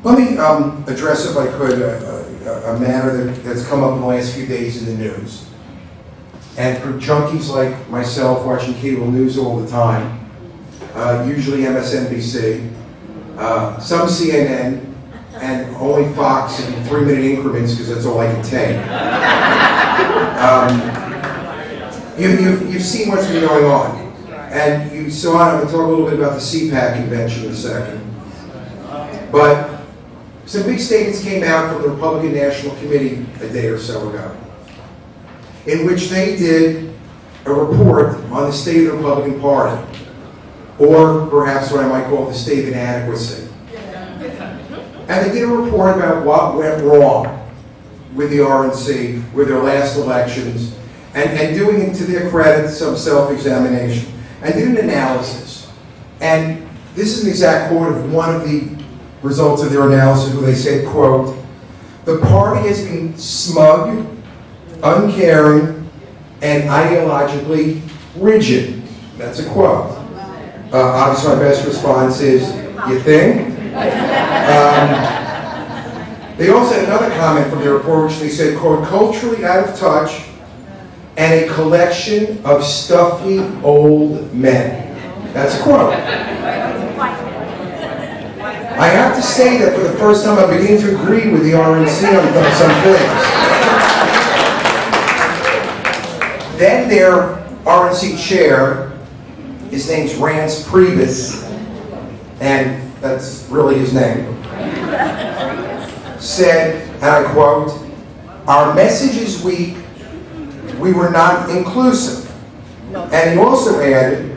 Let me address, if I could, a matter that's come up in the last few days in the news. And for junkies like myself watching cable news all the time, usually MSNBC, some CNN, and only Fox in 3-minute increments because that's all I can take. You've seen what's been going on. And you saw it. I'm going to talk a little bit about the CPAC convention in a second. But some big statements came out from the Republican National Committee a day or so ago, in which they did a report on the state of the Republican Party, or perhaps what I might call the state of inadequacy. And they did a report about what went wrong with the RNC, with their last elections, and doing it to their credit, some self-examination, and did an analysis. And this is an exact quote of one of the results of their analysis, where they said, quote, "The party has been smug, uncaring, and ideologically rigid." That's a quote. Obviously, my best response is, "You think?" They also had another comment from their report, which they said, quote, "Culturally out of touch and a collection of stuffy old men." That's a quote. I have to say that for the first time I'm beginning to agree with the RNC on some things. Then their RNC chair, his name's Rance Priebus, and that's really his name, said, and I quote, "Our message is weak, we were not inclusive." And he also added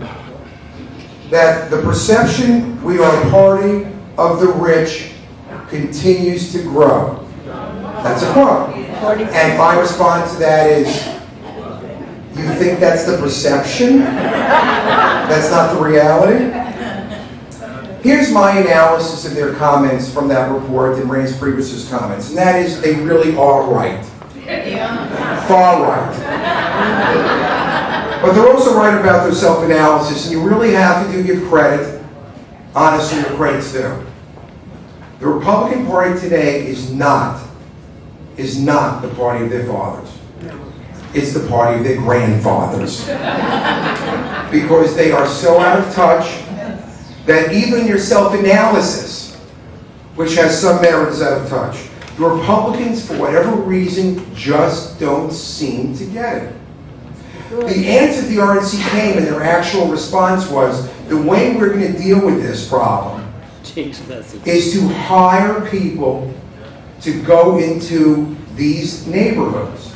that the perception we are a party of the rich continues to grow. That's a quote. And my response to that is, you think that's the perception? That's not the reality? Here's my analysis of their comments from that report and Rance Priebus's comments, and that is they really are right. Far right. But they're also right about their self-analysis, and you really have to give credit, honestly, where credit's due. The Republican Party today is not the party of their fathers. It's the party of their grandfathers. Because they are so out of touch that even your self-analysis, which has some merit, is out of touch. The Republicans, for whatever reason, just don't seem to get it. The answer the RNC came, and their actual response was, the way we're going to deal with this problem is to hire people to go into these neighborhoods.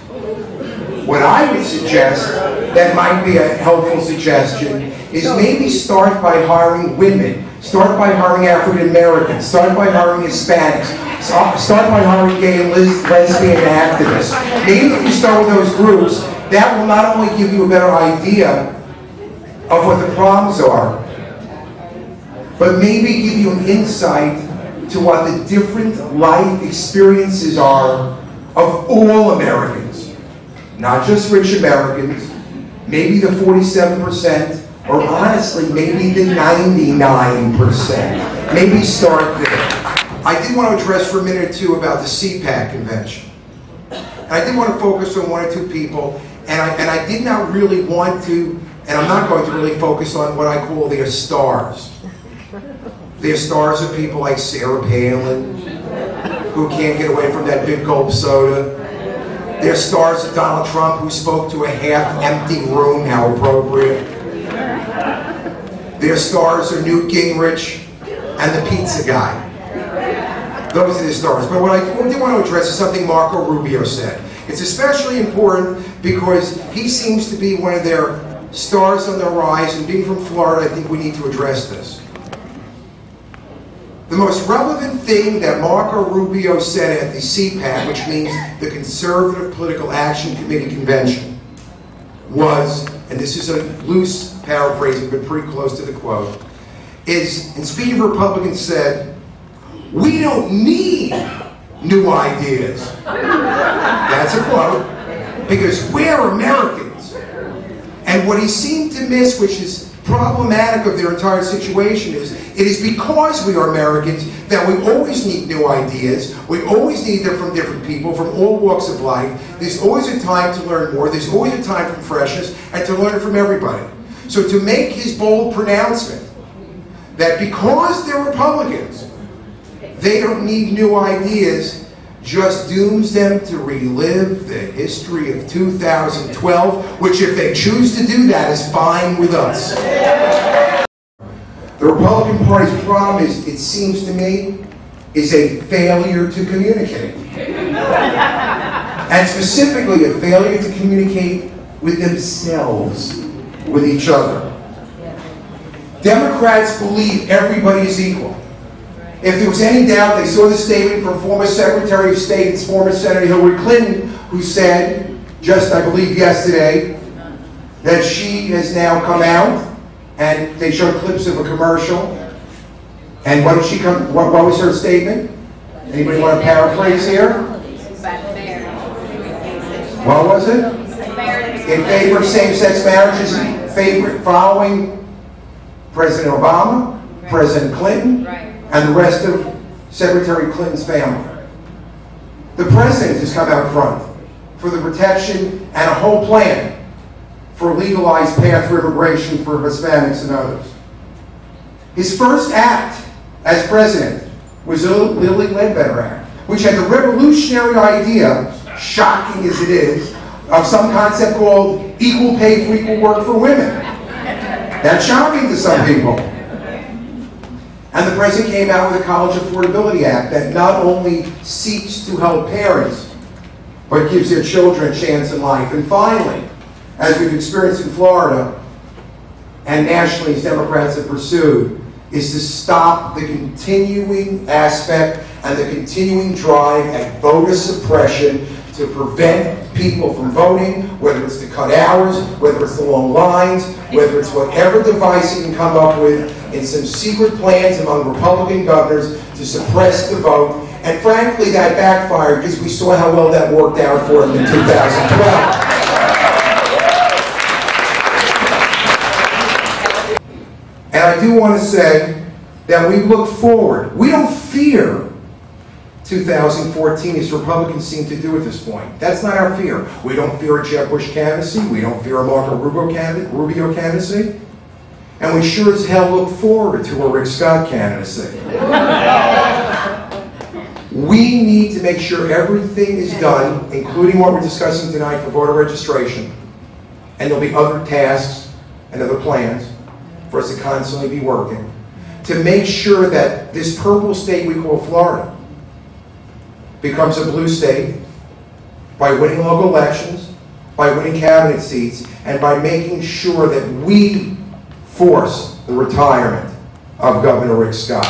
What I would suggest, that might be a helpful suggestion, is maybe start by hiring women, start by hiring African Americans, start by hiring Hispanics, start by hiring gay and lesbian activists. Maybe if you start with those groups, that will not only give you a better idea of what the problems are, but maybe give you an insight to what the different life experiences are of all Americans, not just rich Americans, maybe the 47%, or honestly, maybe the 99%. Maybe start there. I did want to address for a minute or two about the CPAC convention. And I did want to focus on one or two people, and I did not really want to, and I'm not going to really focus on what I call their stars. Their stars are people like Sarah Palin, who can't get away from that big gulp soda. Their stars are Donald Trump, who spoke to a half-empty room, how appropriate. Their stars are Newt Gingrich and the pizza guy. Those are the stars. But what I did want to address is something Marco Rubio said. It's especially important because he seems to be one of their stars on the rise, and being from Florida, I think we need to address this. The most relevant thing that Marco Rubio said at the CPAC, which means the Conservative Political Action Committee Convention, was, and this is a loose paraphrasing but pretty close to the quote, is, and speaking of Republicans, said, "We don't need new ideas." That's a quote, because we're Americans. And what he seemed to miss, which is problematic of their entire situation is, it is because we are Americans that we always need new ideas, we always need them from different people, from all walks of life. There's always a time to learn more, there's always a time for freshness, and to learn from everybody. So to make his bold pronouncement that because they're Republicans, they don't need new ideas, just dooms them to relive the history of 2012, which if they choose to do that is fine with us. The Republican Party's problem is, it seems to me, is a failure to communicate. And specifically a failure to communicate with themselves, with each other. Democrats believe everybody is equal. If there was any doubt, they saw the statement from former Secretary of State and former Senator Hillary Clinton, who said, just I believe yesterday, that she has now come out, and they showed clips of a commercial. And what did she come? What was her statement? Anybody want to paraphrase here? What was it? In favor of same-sex marriages, following President Obama, President Clinton, and the rest of Secretary Clinton's family. The president has come out front for the protection and a whole plan for a legalized path for immigration for Hispanics and others. His first act as president was the Lilly Ledbetter Act, which had the revolutionary idea, shocking as it is, of some concept called equal pay for equal work for women. That's shocking to some people. And the president came out with a College Affordability Act that not only seeks to help parents, but gives their children a chance in life. And finally, as we've experienced in Florida, and nationally as Democrats have pursued, is to stop the continuing aspect and the continuing drive at voter suppression to prevent people from voting, whether it's to cut hours, whether it's the long lines, whether it's whatever device you can come up with in some secret plans among Republican governors to suppress the vote. And frankly, that backfired because we saw how well that worked out for them in 2012. And I do want to say that we look forward. We don't fear 2014 as Republicans seem to do at this point. That's not our fear. We don't fear a Jeb Bush candidacy. We don't fear a Marco Rubio candidacy. And we sure as hell look forward to a Rick Scott candidacy. We need to make sure everything is done, including what we're discussing tonight for voter registration. And there'll be other tasks and other plans for us to constantly be working to make sure that this purple state we call Florida becomes a blue state by winning local elections, by winning cabinet seats, and by making sure that we force the retirement of Governor Rick Scott.